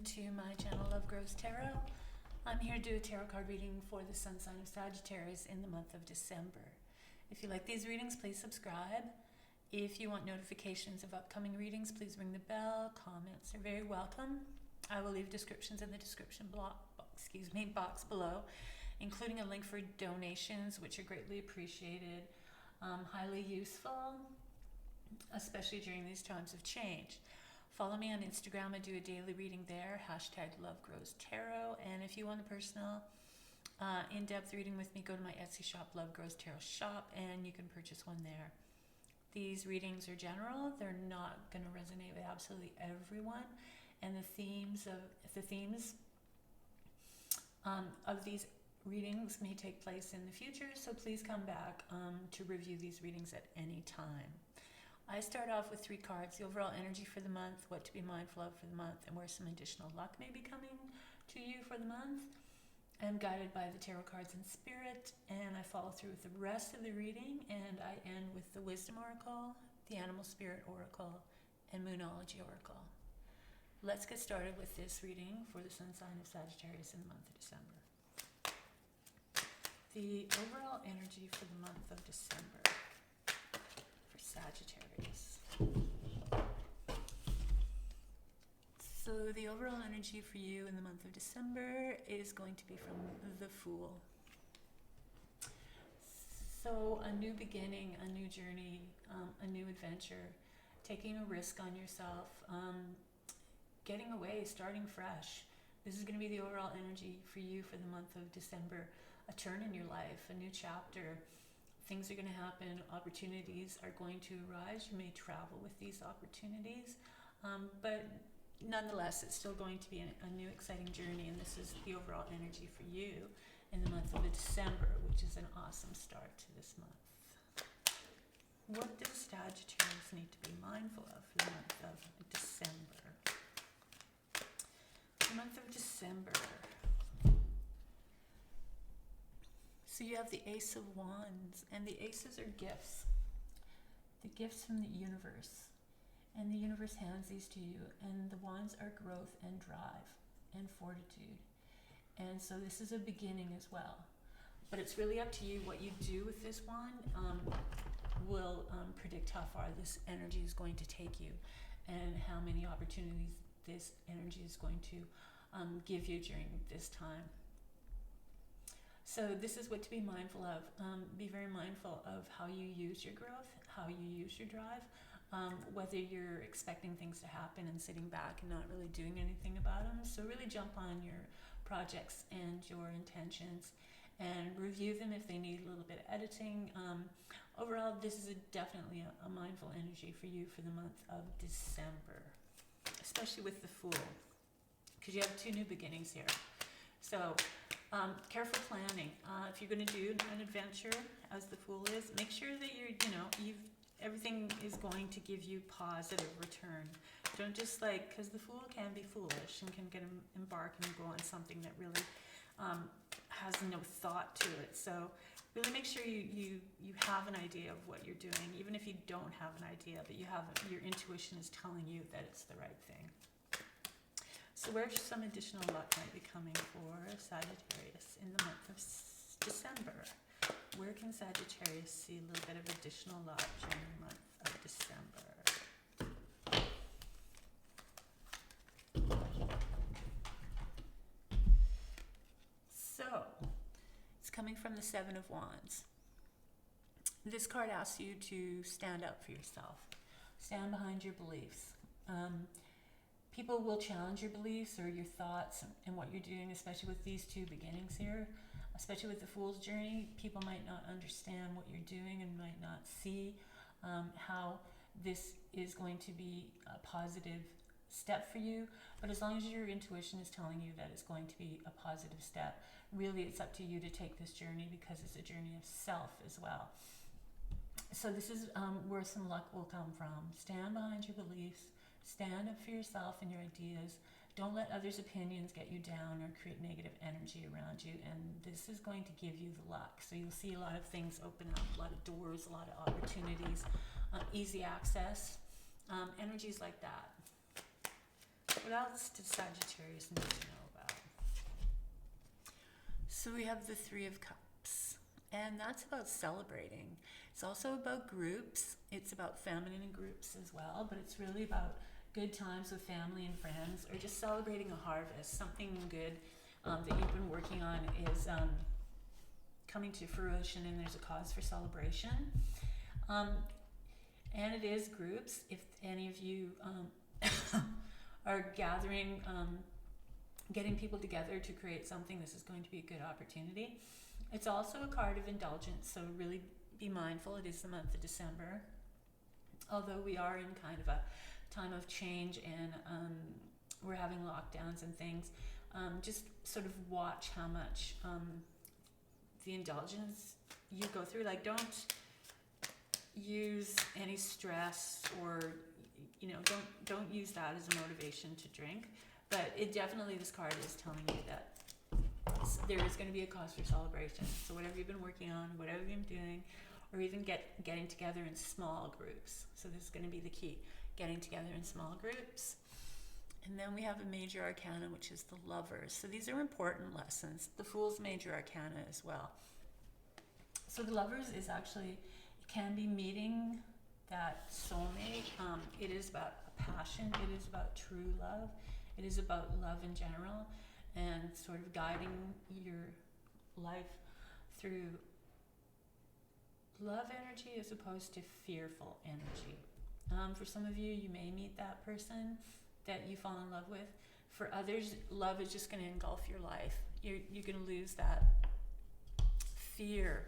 to my channel, Love Grows Tarot. I'm here to do a tarot card reading for the sun sign of Sagittarius in the month of December. If you like these readings, please subscribe. If you want notifications of upcoming readings, please ring the bell. Comments are very welcome. I will leave descriptions in the description box below, including a link for donations, which are greatly appreciated, highly useful, especially during these times of change. Follow me on Instagram. I do a daily reading there, #LoveGrowsTarot. And if you want a personal in-depth reading with me, go to my Etsy shop, Love Grows Tarot Shop, and you can purchase one there. These readings are general. They're not going to resonate with absolutely everyone. And the themes of these readings may take place in the future, so please come back to review these readings at any time. I start off with 3 cards: the overall energy for the month, what to be mindful of for the month, and where some additional luck may be coming to you for the month. I'm guided by the tarot cards in spirit, and I follow through with the rest of the reading, and I end with the Wisdom Oracle, the Animal Spirit Oracle, and Moonology Oracle. Let's get started with this reading for the sun sign of Sagittarius in the month of December. The overall energy for the month of December for Sagittarius. So the overall energy for you in the month of December is going to be from the Fool. So a new beginning, a new journey, a new adventure, taking a risk on yourself, getting away, starting fresh. This is going to be the overall energy for you for the month of December. A turn in your life, a new chapter. Things are going to happen. Opportunities are going to arise. You may travel with these opportunities, but nonetheless, it's still going to be a new exciting journey, and this is the overall energy for you in the month of December, which is an awesome start to this month. What does Sagittarius need to be mindful of for the month of December? The month of December. So you have the Ace of Wands, and the Aces are gifts. The gifts from the universe. And the universe hands these to you, and the wands are growth and drive and fortitude. And so this is a beginning as well. But it's really up to you. What you do with this wand will predict how far this energy is going to take you and how many opportunities this energy is going to give you during this time. So this is what to be mindful of. Be very mindful of how you use your growth, how you use your drive, whether you're expecting things to happen and sitting back and not really doing anything about them. So really jump on your projects and your intentions and review them if they need a little bit of editing. Overall, this is definitely a mindful energy for you for the month of December, especially with the Fool, because you have 2 new beginnings here. So careful planning. If you're going to do an adventure, as the Fool is, make sure that everything is going to give you positive return. Don't just because the Fool can be foolish and can embark and go on something that really has no thought to it. So really make sure you have an idea of what you're doing, even if you don't have an idea, but your intuition is telling you that it's the right thing. So where some additional luck might be coming for Sagittarius in the month of December? Where can Sagittarius see a little bit of additional luck during the month of December? So, it's coming from the 7 of Wands. This card asks you to stand up for yourself. Stand behind your beliefs. People will challenge your beliefs or your thoughts and what you're doing, especially with these 2 beginnings here. Especially with the Fool's journey, people might not understand what you're doing and might not see how this is going to be a positive step for you. But as long as your intuition is telling you that it's going to be a positive step, really it's up to you to take this journey, because it's a journey of self as well. So this is where some luck will come from. Stand behind your beliefs. Stand up for yourself and your ideas. Don't let others' opinions get you down or create negative energy around you, and this is going to give you the luck. So you'll see a lot of things open up, a lot of doors, a lot of opportunities, easy access, energies like that. What else did Sagittarius need to know about? So we have the Three of Cups, and that's about celebrating. It's also about groups. It's about feminine groups as well, but it's really about good times with family and friends, or just celebrating a harvest. Something good that you've been working on is coming to fruition, and there's a cause for celebration. And it is groups. If any of you are gathering, getting people together to create something, this is going to be a good opportunity. It's also a card of indulgence, so really be mindful. It is the month of December. Although we are in kind of a time of change, and we're having lockdowns and things, just sort of watch how much the indulgence you go through. Like, don't use any stress, or don't use that as a motivation to drink. But it definitely, this card is telling you that there is going to be a cause for celebration. So whatever you've been working on, whatever you've been doing, or even getting together in small groups. So this is going to be the key, getting together in small groups. And then we have a major arcana, which is the Lovers. So these are important lessons. The Fool's major arcana as well. So the Lovers is actually, it can be meeting that soulmate. It is about a passion. It is about true love. It is about love in general, and sort of guiding your life through love energy as opposed to fearful energy. For some of you, you may meet that person that you fall in love with. For others, love is just going to engulf your life. You're going to lose that fear.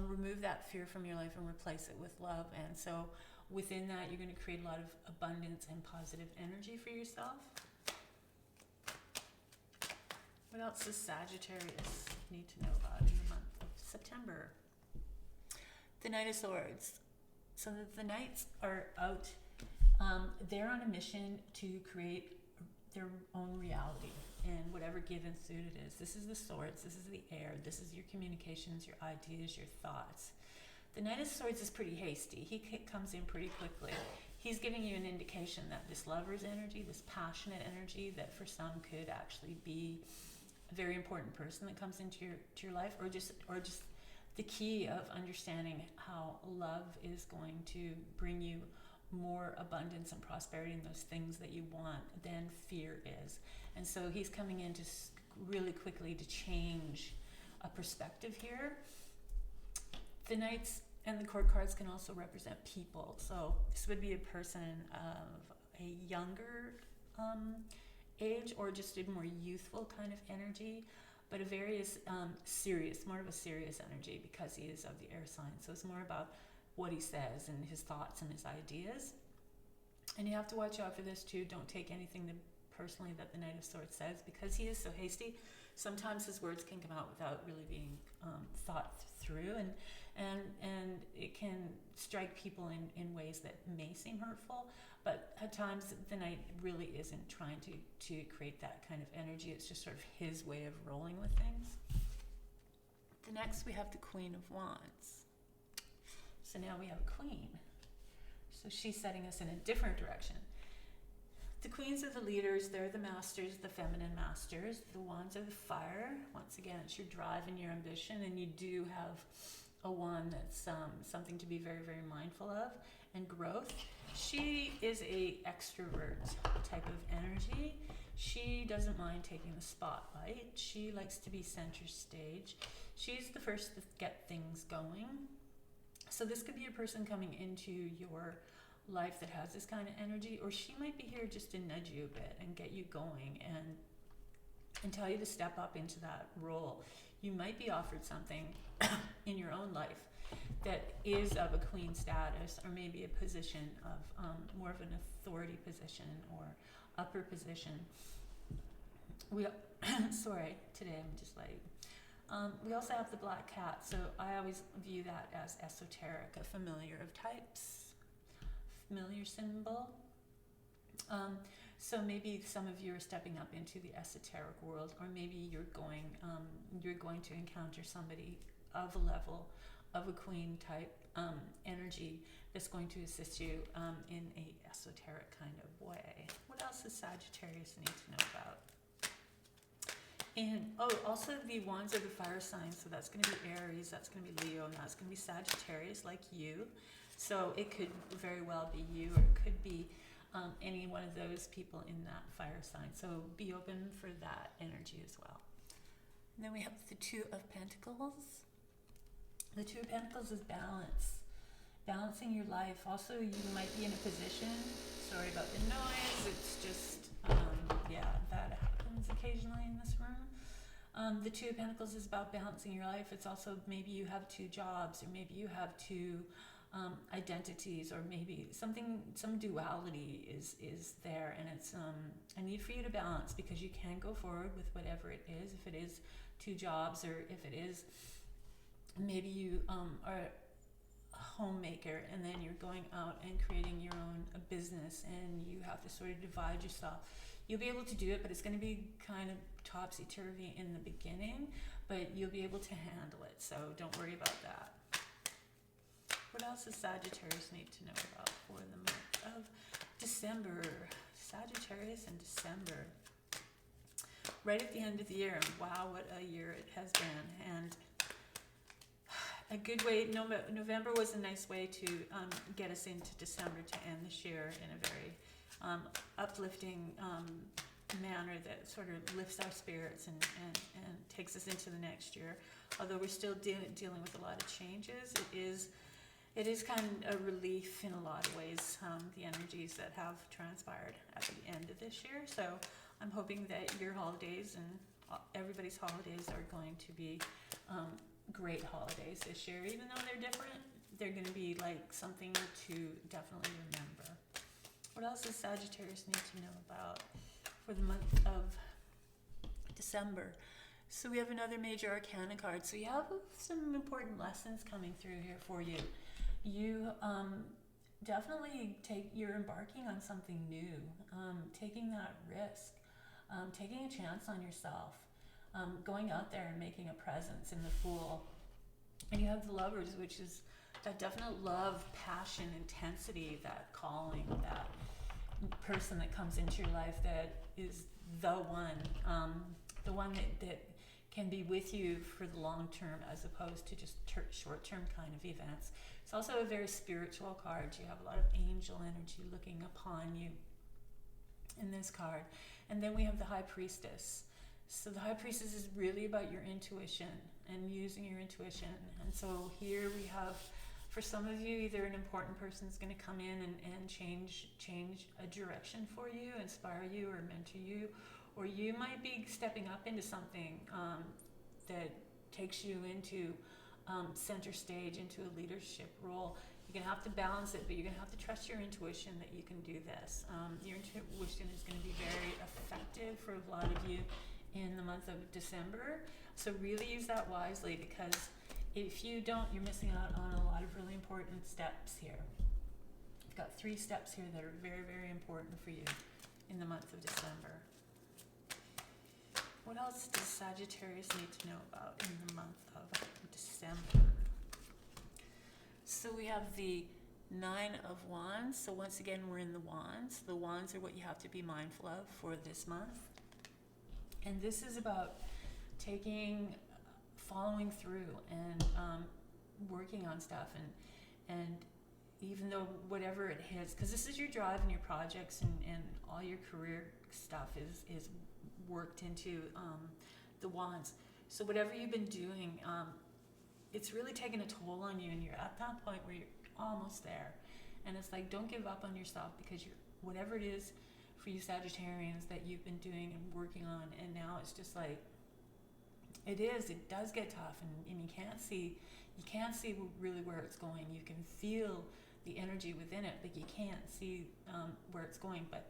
Remove that fear from your life and replace it with love. And so within that, you're going to create a lot of abundance and positive energy for yourself. What else does Sagittarius need to know about in the month of September? The Knight of Swords. So the Knights are out. They're on a mission to create their own reality, and whatever given suit it is. This is the Swords. This is the air. This is your communications, your ideas, your thoughts. The Knight of Swords is pretty hasty. He comes in pretty quickly. He's giving you an indication that this Lover's energy, this passionate energy, that for some could actually be a very important person that comes into your life, or just the key of understanding how love is going to bring you more abundance and prosperity in those things that you want than fear is. And so he's coming in to really quickly to change a perspective here. The Knights and the Court cards can also represent people. So this would be a person of a younger age, or just a more youthful kind of energy, but a very serious, more of a serious energy, because he is of the air sign. So it's more about what he says and his thoughts and his ideas. And you have to watch out for this too. Don't take anything personally that the Knight of Swords says, because he is so hasty. Sometimes his words can come out without really being thought through, and it can strike people in ways that may seem hurtful. But at times the Knight really isn't trying to create that kind of energy. It's just sort of his way of rolling with things. The next we have the Queen of Wands. So now we have a queen. So she's setting us in a different direction. The queens are the leaders. They're the masters, the feminine masters. The wands are the fire. Once again, it's your drive and your ambition, and you do have a wand that's something to be very, very mindful of, and growth. She is a extrovert type of energy. She doesn't mind taking the spotlight. She likes to be center stage. She's the first to get things going. So this could be a person coming into your life that has this kind of energy, or she might be here just to nudge you a bit and get you going and tell you to step up into that role. You might be offered something in your own life that is of a queen status, or maybe a position of more of an authority position or upper position. Sorry, today I'm just like, we also have the black cat, so I always view that as esoteric, a familiar of types, familiar symbol. So maybe some of you are stepping up into the esoteric world, or maybe you're going to encounter somebody of a level of a queen type energy that's going to assist you in a esoteric kind of way. What else does Sagittarius need to know about? And also the wands are the fire signs, so that's going to be Aries, that's going to be Leo, and that's going to be Sagittarius, like you. So it could very well be you, or it could be any one of those people in that fire sign. So be open for that energy as well. And then we have the Two of Pentacles. The Two of Pentacles is balance. Balancing your life. Also, you might be in a position, sorry about the noise, it's just, that happens occasionally in this room. The Two of Pentacles is about balancing your life. It's also maybe you have two jobs, or maybe you have two identities, or maybe some duality is there, and it's a need for you to balance, because you can go forward with whatever it is, if it is two jobs, or if it is maybe you are homemaker and then you're going out and creating your own business, and you have to sort of divide yourself. You'll be able to do it, but it's going to be kind of topsy-turvy in the beginning, but you'll be able to handle it, so don't worry about that. What else does Sagittarius need to know about for the month of December? Sagittarius in December, right at the end of the year, and wow, what a year it has been. And a good way, November was a nice way to get us into December, to end this year in a very uplifting manner that sort of lifts our spirits and takes us into the next year. Although we're still dealing with a lot of changes, it is kind of a relief in a lot of ways, the energies that have transpired at the end of this year. So I'm hoping that your holidays and everybody's holidays are going to be great holidays this year. Even though they're different, they're going to be like something to definitely remember. What else does Sagittarius need to know about for the month of December? So we have another major arcana card. So you have some important lessons coming through here for you. You definitely you're embarking on something new, taking that risk, taking a chance on yourself, going out there and making a presence in the Fool. And you have the Lovers, which is that definite love, passion, intensity, that calling, that person that comes into your life that is the one that can be with you for the long term, as opposed to just short term kind of events. It's also a very spiritual card. You have a lot of angel energy looking upon you in this card. And then we have the High Priestess. So the High Priestess is really about your intuition and using your intuition. And so here we have, for some of you, either an important person is going to come in and change a direction for you, inspire you, or mentor you, or you might be stepping up into something that takes you into center stage, into a leadership role. You're going to have to balance it, but you're going to have to trust your intuition that you can do this. Your intuition is going to be very effective for a lot of you in the month of December. So really use that wisely, because if you don't, you're missing out on a lot of really important steps here. I've got 3 steps here that are very, very important for you in the month of December. What else does Sagittarius need to know about in the month of December? So we have the 9 of Wands. So once again, we're in the Wands. The Wands are what you have to be mindful of for this month. And this is about following through and working on stuff, and even though whatever it is, because this is your drive and your projects and all your career stuff is worked into the Wands. So whatever you've been doing, it's really taken a toll on you, and you're at that point where you're almost there. And it's like, don't give up on yourself, because whatever it is for you Sagittarians that you've been doing and working on, and now it's just like, it does get tough, and you can't see really where it's going. You can feel the energy within it, but you can't see where it's going. But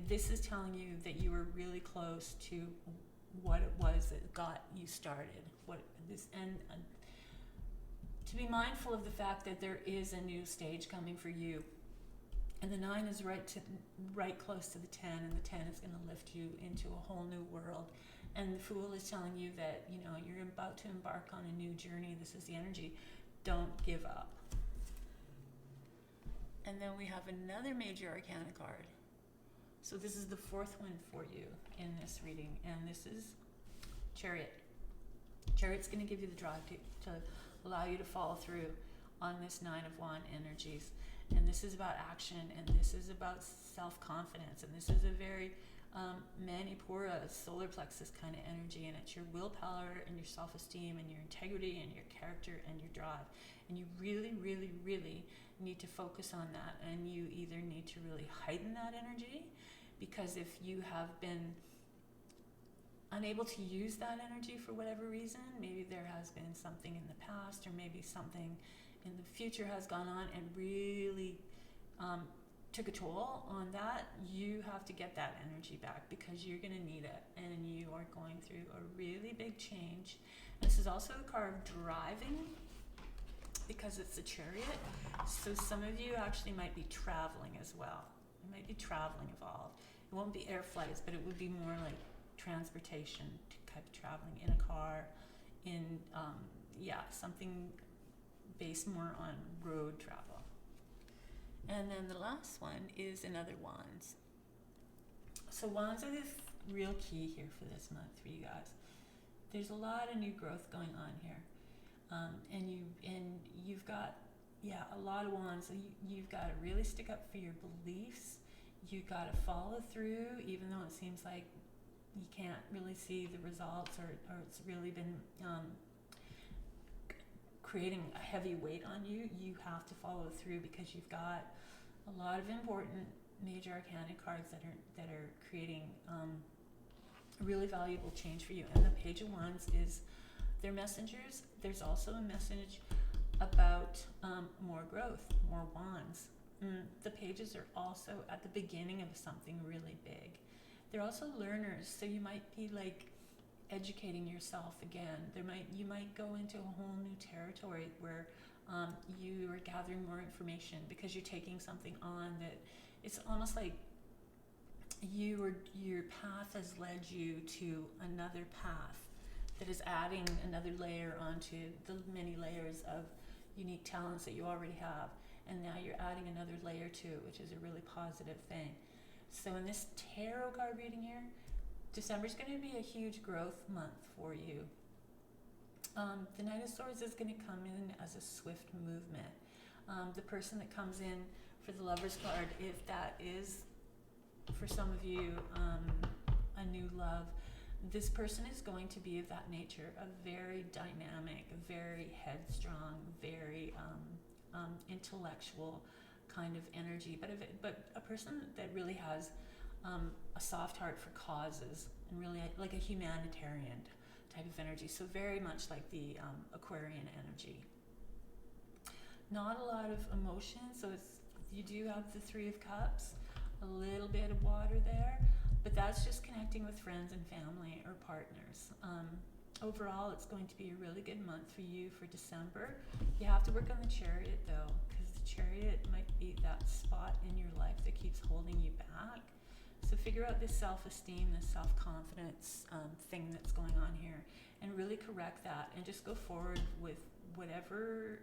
this is telling you that you were really close to what it was that got you started. To be mindful of the fact that there is a new stage coming for you. And the 9 is right close to the 10, and the 10 is going to lift you into a whole new world. And the Fool is telling you that, you're about to embark on a new journey. This is the energy. Don't give up. And then we have another major arcana card. So this is the fourth one for you in this reading, and this is Chariot. Chariot's going to give you the drive to allow you to follow through on this Nine of Wands energies. And this is about action, and this is about self-confidence, and this is a very Manipura, solar plexus kind of energy, and it's your willpower and your self-esteem and your integrity and your character and your drive. And you really, really, really need to focus on that, and you either need to really heighten that energy, because if you have been unable to use that energy for whatever reason, maybe there has been something in the past, or maybe something in the future has gone on and really took a toll on that, you have to get that energy back, because you're going to need it, and you are going through a really big change. This is also a card of driving, because it's a Chariot. So some of you actually might be traveling as well. You might be traveling involved. It won't be air flights, but it would be more like transportation, type of traveling in a car, in something based more on road travel. And then the last one is another Wands. So Wands are the real key here for this month for you guys. There's a lot of new growth going on here, and you've got a lot of Wands. So you've got to really stick up for your beliefs. You've got to follow through, even though it seems like you can't really see the results, or it's really been creating a heavy weight on you. You have to follow through, because you've got a lot of important major arcana cards that are creating really valuable change for you. And the Page of Wands is their messengers. There's also a message about more growth, more wands. The pages are also at the beginning of something really big. They're also learners, so you might be like educating yourself again. You might go into a whole new territory where you are gathering more information, because you're taking something on that it's almost like your path has led you to another path that is adding another layer onto the many layers of unique talents that you already have, and now you're adding another layer to it, which is a really positive thing. So in this tarot card reading here, December is going to be a huge growth month for you. The Knight of Swords is going to come in as a swift movement. The person that comes in for the Lover's card, if that is, for some of you, a new love, this person is going to be of that nature, a very dynamic, very headstrong, very intellectual kind of energy, but a person that really has a soft heart for causes, and really like a humanitarian type of energy. So very much like the Aquarian energy. Not a lot of emotion, so you do have the Three of Cups, a little bit of water there, but that's just connecting with friends and family or partners. Overall, it's going to be a really good month for you for December. You have to work on the Chariot though, because the Chariot might be that spot in your life that keeps holding you back. So figure out this self-esteem, this self-confidence thing that's going on here, and really correct that, and just go forward with whatever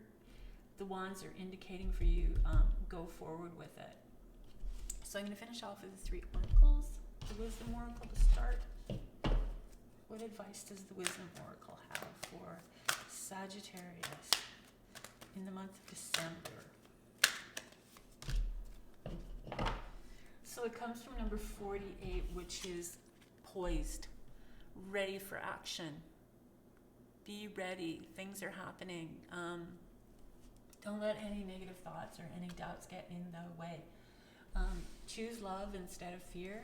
the wands are indicating for you. Go forward with it. So I'm going to finish off with the 3 oracles. The Wisdom Oracle to start. What advice does the Wisdom Oracle have for Sagittarius in the month of December? So it comes from number 48, which is poised, ready for action. Be ready. Things are happening. Don't let any negative thoughts or any doubts get in the way. Choose love instead of fear,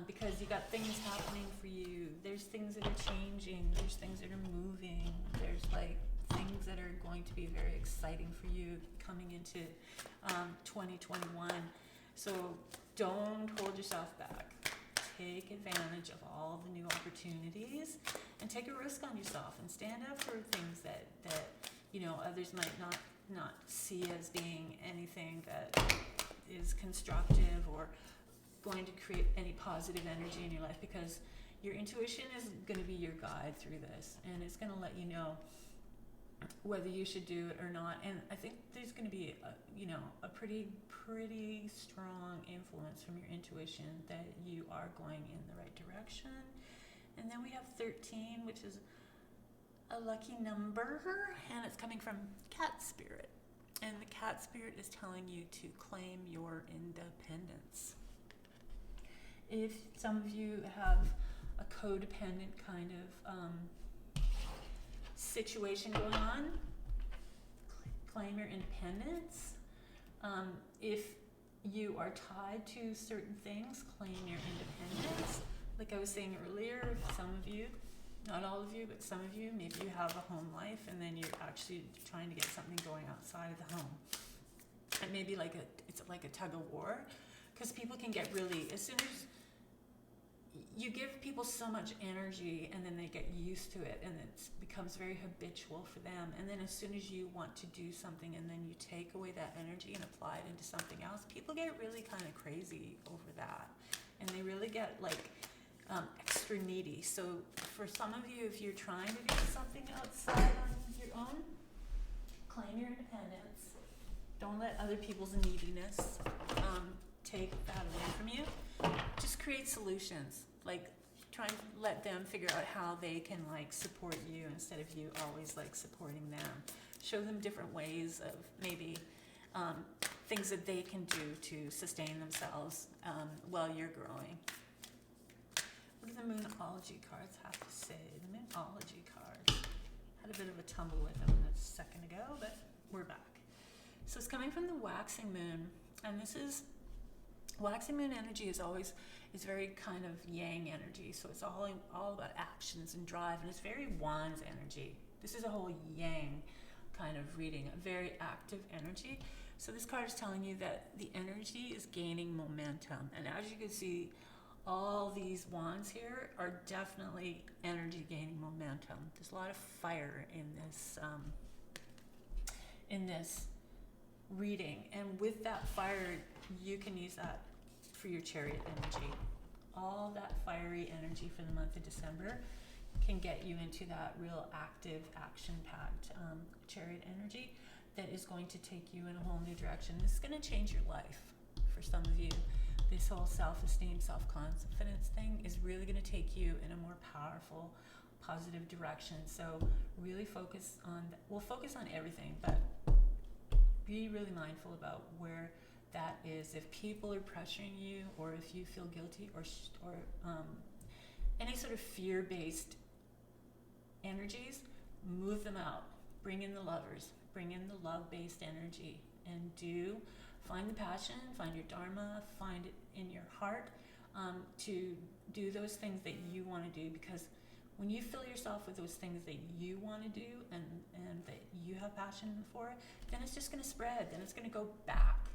because you got things happening for you. There's things that are changing. There's things that are moving. There's like things that are going to be very exciting for you coming into 2021. So don't hold yourself back. Take advantage of all the new opportunities, and take a risk on yourself, and stand up for things that others might not see as being anything that is constructive or going to create any positive energy in your life, because your intuition is going to be your guide through this, and it's going to let you know whether you should do it or not. And I think there's going to be a pretty strong influence from your intuition that you are going in the right direction. And then we have 13, which is a lucky number, and it's coming from cat spirit. And the cat spirit is telling you to claim your independence. If some of you have a codependent kind of situation going on, claim your independence. If you are tied to certain things, claim your independence. Like I was saying earlier, some of you, not all of you, but some of you, maybe you have a home life and then you're actually trying to get something going outside of the home. And maybe it's like a tug of war, because people can get really, as soon as you give people so much energy and then they get used to it and it becomes very habitual for them. And then as soon as you want to do something and then you take away that energy and apply it into something else, people get really kind of crazy over that. And they really get extra needy. So for some of you, if you're trying to do something outside on your own, claim your independence. Don't let other people's neediness take that away from you. Just create solutions. Try and let them figure out how they can support you instead of you always supporting them. Show them different ways of maybe things that they can do to sustain themselves while you're growing. What do the Moonology cards have to say? The Moonology cards. Had a bit of a tumble with them a second ago, but we're back. So it's coming from the waxing moon, and this is waxing moon energy is very kind of yang energy. So it's all about actions and drive, and it's very wands energy. This is a whole yang kind of reading, a very active energy. So this card is telling you that the energy is gaining momentum, and as you can see, all these wands here are definitely energy gaining momentum. There's a lot of fire in this reading, and with that fire, you can use that for your chariot energy. All that fiery energy for the month of December can get you into that real active, action-packed chariot energy that is going to take you in a whole new direction. This is going to change your life for some of you. This whole self-esteem, self-confidence thing is really going to take you in a more powerful, positive direction. So really focus on everything, but be really mindful about where that is. If people are pressuring you, or if you feel guilty, or any sort of fear-based energies, move them out. Bring in the lovers. Bring in the love-based energy, and find the passion, find your dharma, find it in your heart to do those things that you want to do. Because when you fill yourself with those things that you want to do and that you have passion for, then it's just going to spread. Then it's going to go back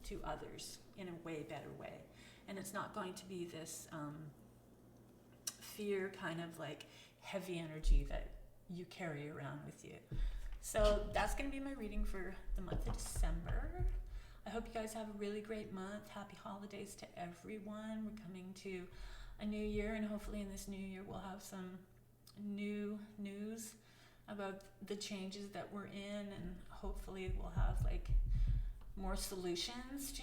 to others in a way better way. And it's not going to be this fear kind of heavy energy that you carry around with you. So that's going to be my reading for the month of December. I hope you guys have a really great month. Happy holidays to everyone. We're coming to a new year, and hopefully in this new year we'll have some new news about the changes that we're in, and hopefully we'll have more solutions to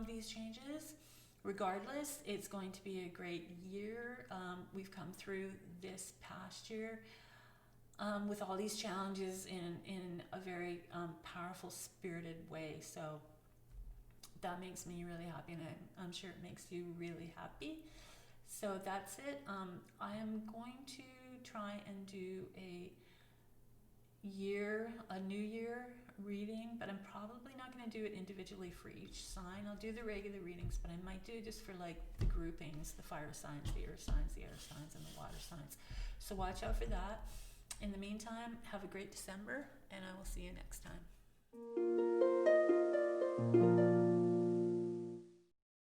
these changes. Regardless, it's going to be a great year. We've come through this past year with all these challenges in a very powerful, spirited way. So that makes me really happy, and I'm sure it makes you really happy. So that's it. I am going to try and do a new year reading, but I'm probably not going to do it individually for each sign. I'll do the regular readings, but I might do it just for the groupings, the fire signs, the earth signs, the air signs, and the water signs. So watch out for that. In the meantime, have a great December, and I will see you next time.